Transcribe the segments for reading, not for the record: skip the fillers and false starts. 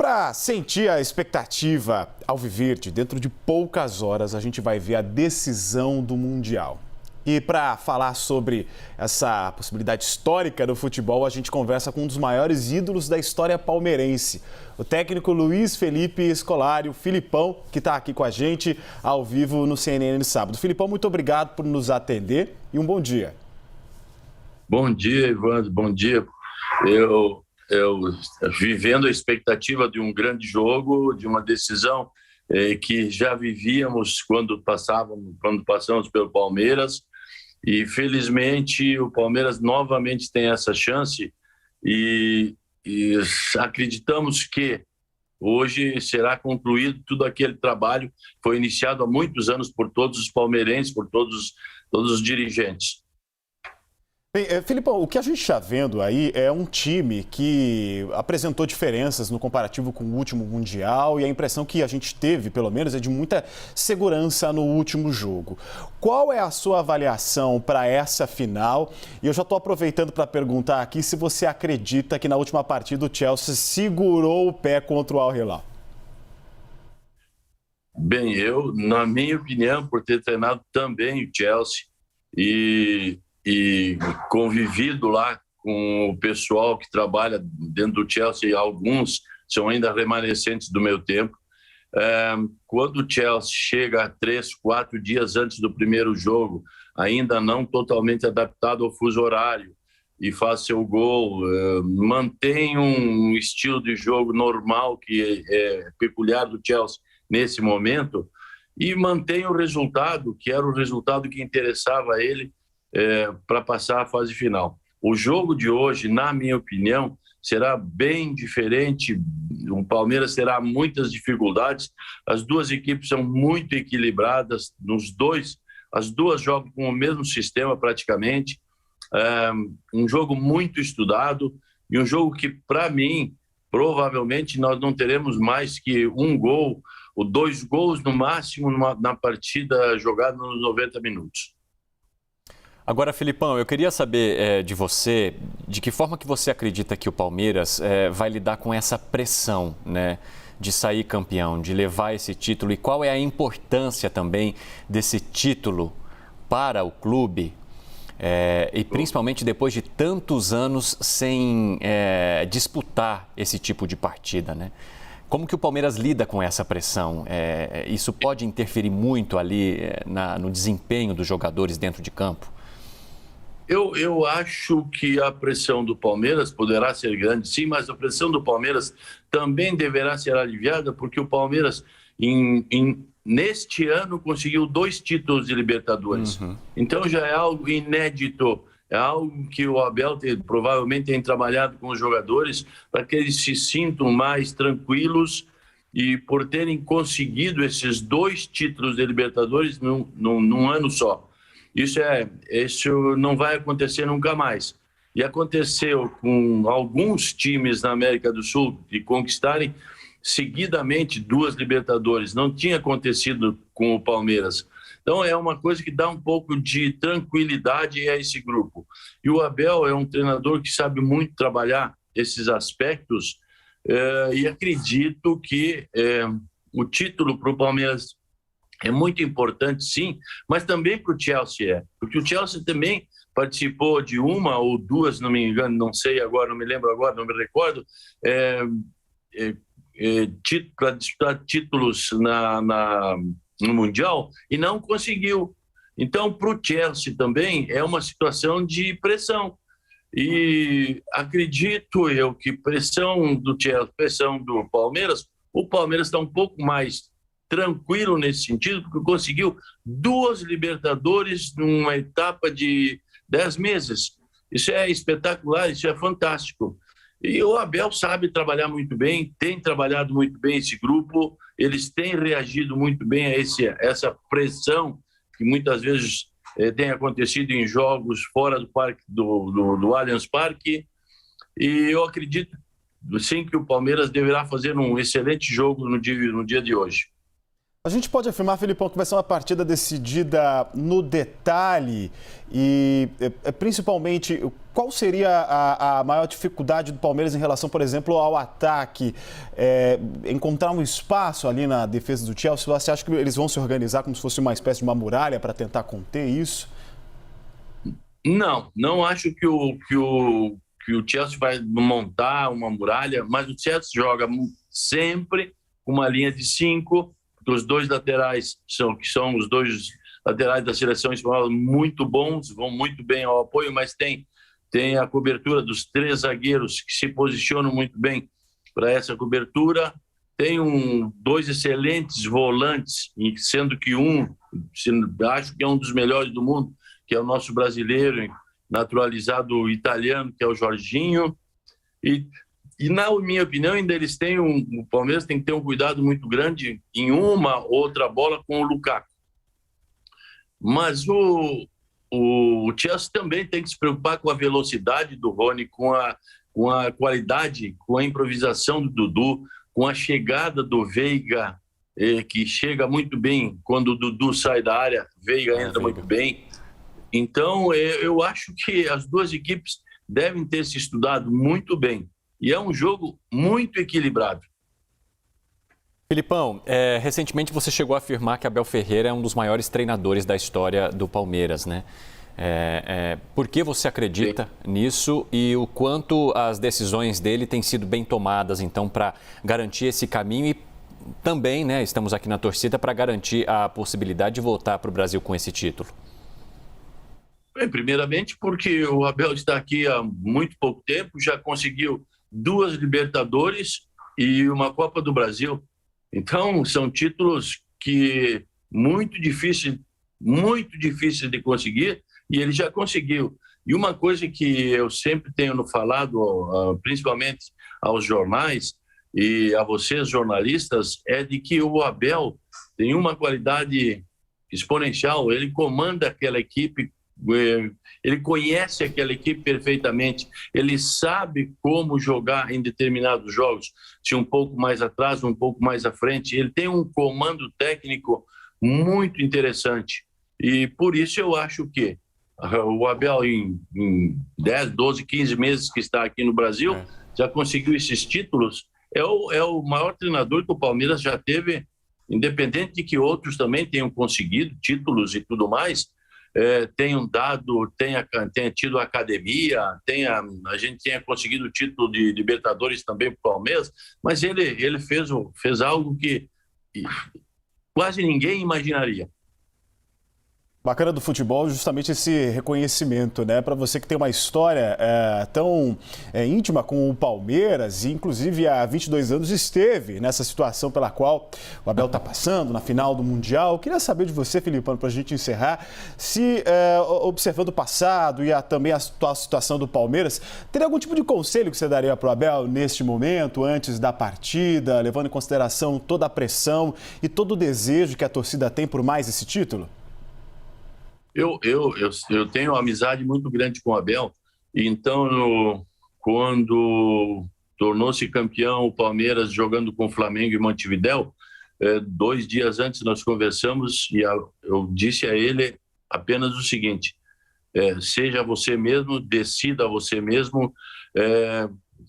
para sentir a expectativa alviverde, dentro de poucas horas a gente vai ver a decisão do Mundial. E para falar sobre essa possibilidade histórica do futebol, a gente conversa com um dos maiores ídolos da história palmeirense, o técnico Luiz Felipe Scolari, o Filipão, que está aqui com a gente ao vivo no CNN de sábado. Filipão, muito obrigado por nos atender e um bom dia. Bom dia, Ivan, bom dia. Eu vivendo a expectativa de um grande jogo, de uma decisão que já vivíamos quando passamos pelo Palmeiras, e felizmente o Palmeiras novamente tem essa chance e acreditamos que hoje será concluído tudo aquele trabalho que foi iniciado há muitos anos por todos os palmeirenses, por todos os dirigentes. Bem, Filipão, o que a gente está vendo aí é um time que apresentou diferenças no comparativo com o último Mundial, e a impressão que a gente teve, pelo menos, é de muita segurança no último jogo. Qual é a sua avaliação para essa final? E eu já estou aproveitando para perguntar aqui se você acredita que na última partida o Chelsea segurou o pé contra o Al Hilal. Bem, na minha opinião, por ter treinado também o Chelsea e convivido lá com o pessoal que trabalha dentro do Chelsea, alguns são ainda remanescentes do meu tempo. Quando o Chelsea chega 3, 4 dias antes do primeiro jogo, ainda não totalmente adaptado ao fuso horário, e faz seu gol, mantém um estilo de jogo normal que é peculiar do Chelsea nesse momento, e mantém o resultado, que era o resultado que interessava a ele, para passar a fase final. O jogo de hoje, na minha opinião, será bem diferente. O Palmeiras terá muitas dificuldades. As duas equipes são muito equilibradas. As duas jogam com o mesmo sistema praticamente. Um jogo muito estudado e um jogo que, para mim, provavelmente nós não teremos mais que um gol ou 2 gols no máximo na partida jogada nos 90 minutos. Agora, Filipão, eu queria saber de você, de que forma que você acredita que o Palmeiras vai lidar com essa pressão, né, de sair campeão, de levar esse título, e qual é a importância também desse título para o clube, e principalmente depois de tantos anos sem disputar esse tipo de partida, né? Como que o Palmeiras lida com essa pressão? Isso pode interferir muito ali no desempenho dos jogadores dentro de campo? Eu acho que a pressão do Palmeiras poderá ser grande, sim, mas a pressão do Palmeiras também deverá ser aliviada, porque o Palmeiras, neste ano, conseguiu 2 títulos de Libertadores. Uhum. Então já é algo inédito, é algo que o Abel provavelmente tem trabalhado com os jogadores para que eles se sintam mais tranquilos, e por terem conseguido esses 2 títulos de Libertadores num ano só. Isso não vai acontecer nunca mais. E aconteceu com alguns times na América do Sul de conquistarem seguidamente 2 Libertadores. Não tinha acontecido com o Palmeiras. Então é uma coisa que dá um pouco de tranquilidade a esse grupo. E o Abel é um treinador que sabe muito trabalhar esses aspectos, e acredito que o título para o Palmeiras é muito importante, sim, mas também para o Chelsea porque o Chelsea também participou de 1 ou 2, não me engano, não sei agora, não me lembro agora, não me recordo, para disputar títulos no Mundial, e não conseguiu. Então, para o Chelsea também é uma situação de pressão. E acredito eu que pressão do Chelsea, pressão do Palmeiras, o Palmeiras está um pouco mais tranquilo nesse sentido, porque conseguiu 2 Libertadores numa etapa de 10 meses. Isso é espetacular, isso é fantástico. E o Abel sabe trabalhar muito bem, tem trabalhado muito bem esse grupo, eles têm reagido muito bem a essa pressão que muitas vezes tem acontecido em jogos fora do parque do Allianz Parque. E eu acredito, sim, que o Palmeiras deverá fazer um excelente jogo no dia de hoje. A gente pode afirmar, Filipão, que vai ser uma partida decidida no detalhe e, principalmente, qual seria a maior dificuldade do Palmeiras em relação, por exemplo, ao ataque? Encontrar um espaço ali na defesa do Chelsea? Você acha que eles vão se organizar como se fosse uma espécie de uma muralha para tentar conter isso? Não acho que o Chelsea vai montar uma muralha, mas o Chelsea joga sempre com uma linha de 5. Os dois laterais, que são os dois laterais da seleção espanhola, muito bons, vão muito bem ao apoio, mas tem a cobertura dos 3 zagueiros que se posicionam muito bem para essa cobertura. Tem 2 excelentes volantes, sendo que acho que é um dos melhores do mundo, que é o nosso brasileiro, naturalizado italiano, que é o Jorginho. E na minha opinião, ainda o Palmeiras tem que ter um cuidado muito grande em uma outra bola com o Lukaku. Mas o Chelsea também tem que se preocupar com a velocidade do Rony, com a qualidade, com a improvisação do Dudu, com a chegada do Veiga, que chega muito bem quando o Dudu sai da área, Veiga entra muito bem. Então, eu acho que as duas equipes devem ter se estudado muito bem. E é um jogo muito equilibrado. Filipão, recentemente você chegou a afirmar que Abel Ferreira é um dos maiores treinadores da história do Palmeiras, né? Por que você acredita nisso e o quanto as decisões dele têm sido bem tomadas, então, para garantir esse caminho e também, né, estamos aqui na torcida para garantir a possibilidade de voltar para o Brasil com esse título? Bem, primeiramente porque o Abel está aqui há muito pouco tempo, já conseguiu 2 Libertadores e uma Copa do Brasil. Então, são títulos que muito difíceis de conseguir, e ele já conseguiu. E uma coisa que eu sempre tenho falado, principalmente aos jornais e a vocês, jornalistas, é de que o Abel tem uma qualidade exponencial, ele comanda aquela equipe, ele conhece aquela equipe perfeitamente, ele sabe como jogar em determinados jogos, se um pouco mais atrás, um pouco mais à frente. Ele tem um comando técnico muito interessante e por isso eu acho que o Abel em 10, 12, 15 meses que está aqui no Brasil já conseguiu esses títulos. É o maior treinador que o Palmeiras já teve, independente de que outros também tenham conseguido títulos e tudo mais. Tenha tido academia, a gente tenha conseguido o título de Libertadores também para o Palmeiras, mas ele fez algo que quase ninguém imaginaria. Bacana do futebol justamente esse reconhecimento, né? Para você que tem uma história tão íntima com o Palmeiras e inclusive há 22 anos esteve nessa situação pela qual o Abel está passando na final do Mundial. Eu queria saber de você, Filipão, para a gente encerrar, se observando o passado e também a atual situação do Palmeiras, teria algum tipo de conselho que você daria para o Abel neste momento, antes da partida, levando em consideração toda a pressão e todo o desejo que a torcida tem por mais esse título? Eu tenho uma amizade muito grande com o Abel, então quando tornou-se campeão o Palmeiras jogando com o Flamengo em Montevidéu, 2 dias antes nós conversamos e eu disse a ele apenas o seguinte: seja você mesmo, decida você mesmo,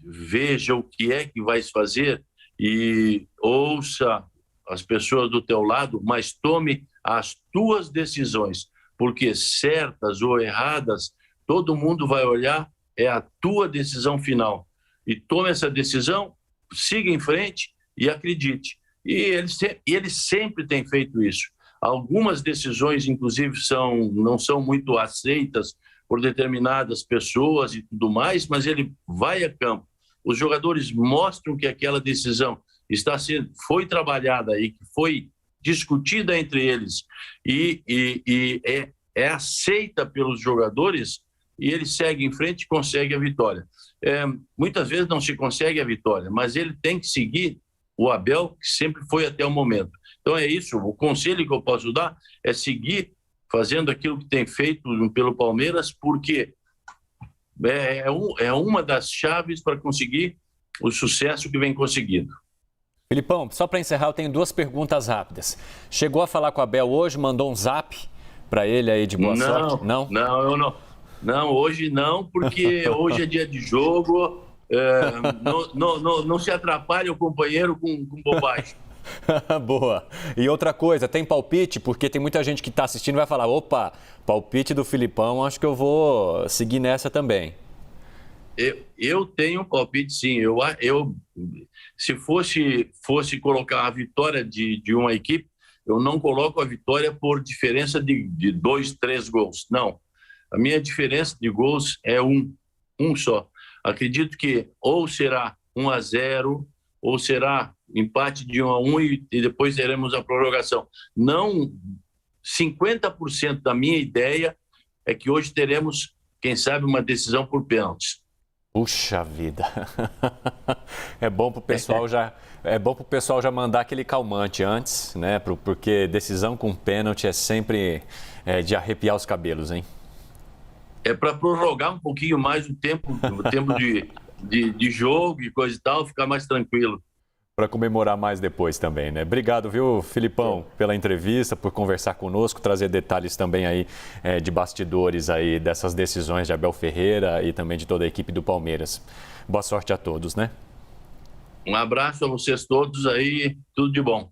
veja o que é que vais fazer e ouça as pessoas do teu lado, mas tome as tuas decisões. Porque certas ou erradas, todo mundo vai olhar, é a tua decisão final. E tome essa decisão, siga em frente e acredite. E ele sempre tem feito isso. Algumas decisões, inclusive, não são muito aceitas por determinadas pessoas e tudo mais, mas ele vai a campo. Os jogadores mostram que aquela decisão foi trabalhada e que foi discutida entre eles e é aceita pelos jogadores, e ele segue em frente e consegue a vitória. Muitas vezes não se consegue a vitória, mas ele tem que seguir o Abel, que sempre foi até o momento. Então é isso, o conselho que eu posso dar é seguir fazendo aquilo que tem feito pelo Palmeiras, porque é uma das chaves para conseguir o sucesso que vem conseguindo. Filipão, só para encerrar, eu tenho duas perguntas rápidas. Chegou a falar com o Abel hoje, mandou um zap para ele aí de boa sorte? Não, eu não. Não, hoje não, porque hoje é dia de jogo. Não se atrapalhe o companheiro com bobagem. Boa. E outra coisa, tem palpite? Porque tem muita gente que está assistindo e vai falar, opa, palpite do Filipão, acho que eu vou seguir nessa também. Eu tenho um palpite, sim. Se fosse colocar a vitória de uma equipe, eu não coloco a vitória por diferença de 2, 3 gols. Não. A minha diferença de gols é um só. Acredito que ou será 1-0, ou será empate de 1-1 e depois teremos a prorrogação. Não, 50% da minha ideia é que hoje teremos, quem sabe, uma decisão por pênaltis. Puxa vida. É bom pro pessoal já mandar aquele calmante antes, né? Porque decisão com pênalti é sempre de arrepiar os cabelos, hein? É para prorrogar um pouquinho mais o tempo de jogo e coisa e tal, ficar mais tranquilo. Para comemorar mais depois também, né? Obrigado, viu, Filipão, pela entrevista, por conversar conosco, trazer detalhes também aí de bastidores aí dessas decisões de Abel Ferreira e também de toda a equipe do Palmeiras. Boa sorte a todos, né? Um abraço a vocês todos aí, tudo de bom.